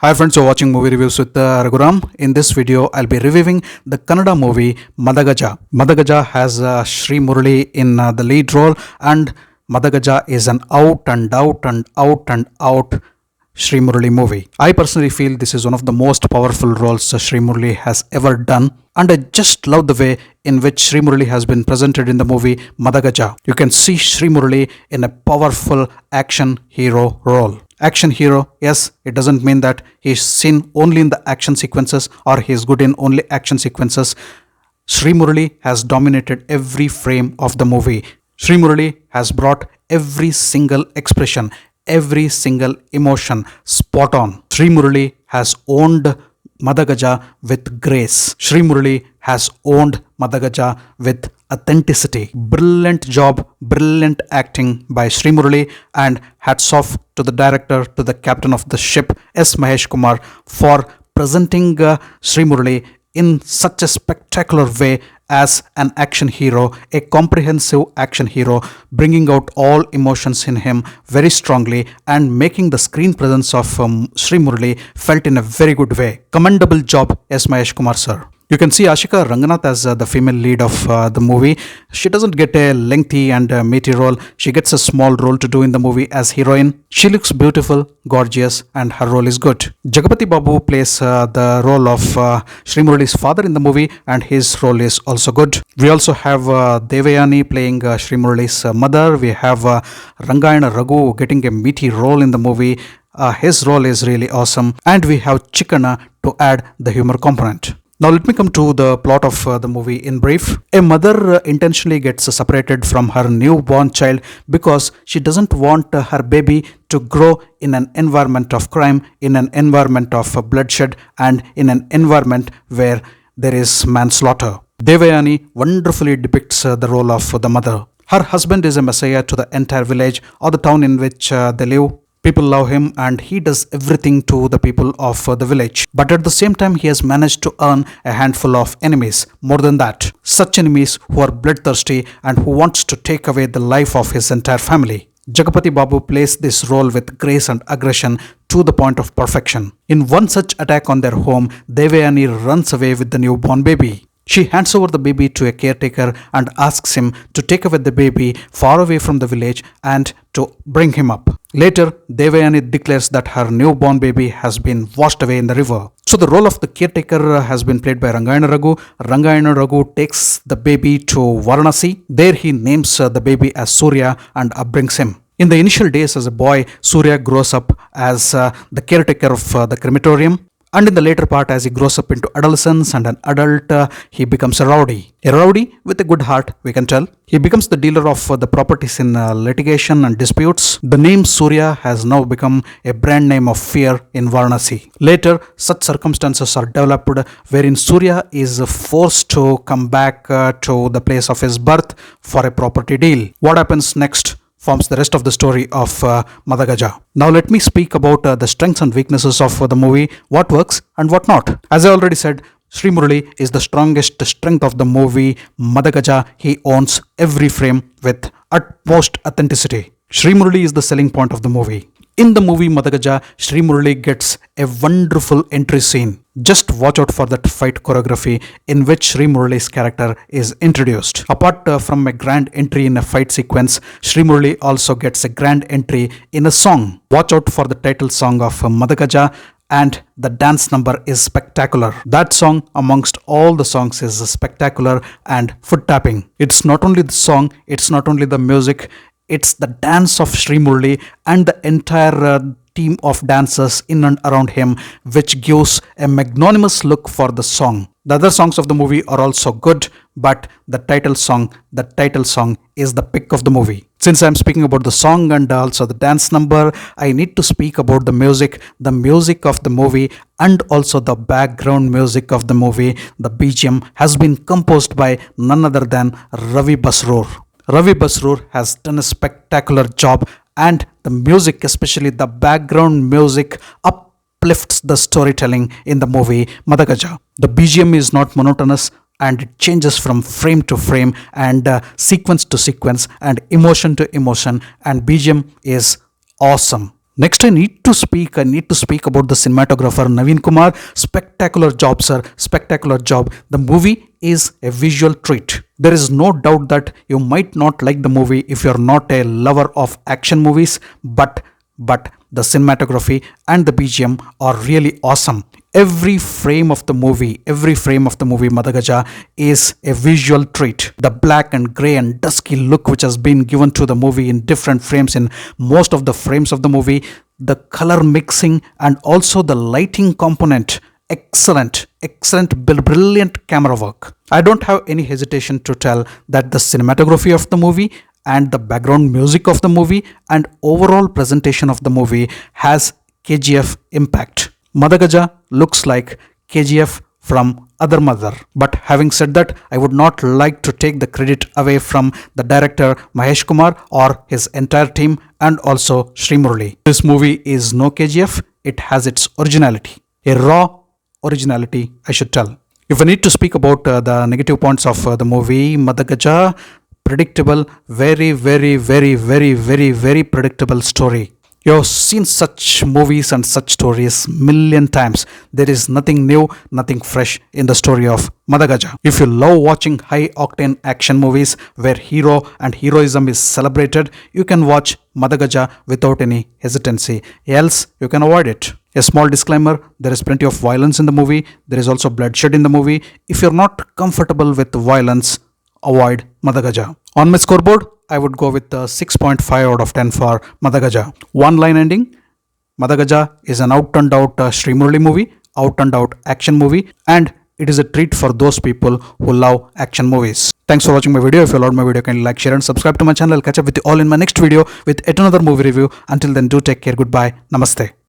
Hi friends, you're watching movie reviews with Raghuram. In this video, I'll be reviewing the Kannada movie Madagaja. Madagaja has Sri Murali in the lead role, and Madagaja is an out and out Sri Murali movie. I personally feel this is one of the most powerful roles Sri Murali has ever done, and I just love the way in which Sri Murali has been presented in the movie Madagaja. You can see Sri Murali in a powerful action hero role. Action hero, yes, it doesn't mean that he's seen only in the action sequences or he's good in only action sequences. Sri Murali has dominated every frame of the movie. Sri Murali has brought every single expression, every single emotion spot on. Sri Murali has owned Madagaja with grace. Sri Murali has owned Madagaja with authenticity. Brilliant job, brilliant acting by Sri Murali, and hats off to the director, to the captain of the ship, S. Mahesh Kumar, for presenting Sri Murali in such a spectacular way as an action hero, a comprehensive action hero, bringing out all emotions in him very strongly and making the screen presence of Sri Murali felt in a very good way. Commendable job, S. Mahesh Kumar sir. You can see Ashika Ranganath as the female lead of the movie. She doesn't get a lengthy and meaty role. She gets a small role to do in the movie as heroine. She looks beautiful, gorgeous, and her role is good. Jagapati Babu plays the role of Sri Murali's father in the movie, and his role is also good. We also have Devayani playing Sri Murali's mother. We have Rangayana Raghu getting a meaty role in the movie. His role is really awesome. And we have Chikana to add the humor component. Now let me come to the plot of the movie in brief. A mother intentionally gets separated from her newborn child because she doesn't want her baby to grow in an environment of crime, in an environment of bloodshed, and in an environment where there is manslaughter. Devayani wonderfully depicts the role of the mother. Her husband is a messiah to the entire village or the town in which they live. People love him and he does everything to the people of the village. But at the same time, he has managed to earn a handful of enemies. More than that, such enemies who are bloodthirsty and who wants to take away the life of his entire family. Jagapati Babu plays this role with grace and aggression to the point of perfection. In one such attack on their home, Devayani runs away with the newborn baby. She hands over the baby to a caretaker and asks him to take away the baby far away from the village and to bring him up. Later, Devayani declares that her newborn baby has been washed away in the river. So the role of the caretaker has been played by Rangayana Raghu. Rangayana Raghu takes the baby to Varanasi. There he names the baby as Surya and upbrings him. In the initial days as a boy, Surya grows up as the caretaker of the crematorium. And in the later part, as he grows up into adolescence and an adult, he becomes a rowdy. A rowdy with a good heart, we can tell. He becomes the dealer of the properties in litigation and disputes. The name Surya has now become a brand name of fear in Varanasi. Later, such circumstances are developed wherein Surya is forced to come back to the place of his birth for a property deal. What happens next forms the rest of the story of Madagaja. Now let me speak about the strengths and weaknesses of the movie, what works and what not. As I already said, Sri Murali is the strongest strength of the movie Madagaja. He owns every frame with utmost authenticity. Sri Murali is the selling point of the movie. In the movie Madagaja, Sri Murali gets a wonderful entry scene. Just watch out for that fight choreography in which Sri Murali's character is introduced. Apart from a grand entry in a fight sequence, Sri Murali also gets a grand entry in a song. Watch out for the title song of Madagaja, and the dance number is spectacular. That song amongst all the songs is spectacular and foot tapping. It's not only the song, it's not only the music, it's the dance of Sri Murali and the entire team of dancers in and around him, which gives a magnanimous look for the song. The other songs of the movie are also good, but the title song is the pick of the movie. Since I'm speaking about the song and also the dance number, I need to speak about the music of the movie, and also the background music of the movie. The BGM has been composed by none other than Ravi Basroor. Ravi Basroor has done a spectacular job, and the music, especially the background music, uplifts the storytelling in the movie Madagaja. The BGM is not monotonous and it changes from frame to frame and sequence to sequence and emotion to emotion, and BGM is awesome. Next, I need to speak about the cinematographer Naveen Kumar. Spectacular job, sir. Spectacular job. The movie is a visual treat. There is no doubt that you might not like the movie if you're not a lover of action movies, but the cinematography and the BGM are really awesome. Every frame of the movie Madagaja is a visual treat. The black and grey and dusky look which has been given to the movie in different frames, in most of the frames of the movie, the color mixing and also the lighting component, excellent, brilliant camera work. I don't have any hesitation to tell that the cinematography of the movie and the background music of the movie and overall presentation of the movie has KGF impact. Madagaja looks like KGF from other mother. But having said that, I would not like to take the credit away from the director Mahesh Kumar or his entire team and also Sri Murali. This movie is no KGF, it has its originality. A raw originality, I should tell. If I need to speak about the negative points of the movie, Madagaja, predictable, very predictable story. You've seen such movies and such stories million times. There is nothing new, nothing fresh in the story of Madagaja. If you love watching high octane action movies where hero and heroism is celebrated, you can watch Madagaja without any hesitancy. Else, you can avoid it. A small disclaimer, there is plenty of violence in the movie. There is also bloodshed in the movie. If you're not comfortable with violence, avoid Madagaja. On my scoreboard, I would go with 6.5 out of 10 for Madagaja. One line ending, Madagaja is an out and out Sri Murali movie, out and out action movie, and it is a treat for those people who love action movies. Thanks for watching my video. If you loved my video, kindly like, share and subscribe to my channel. I'll catch up with you all in my next video with yet another movie review. Until then, do take care. Goodbye. Namaste.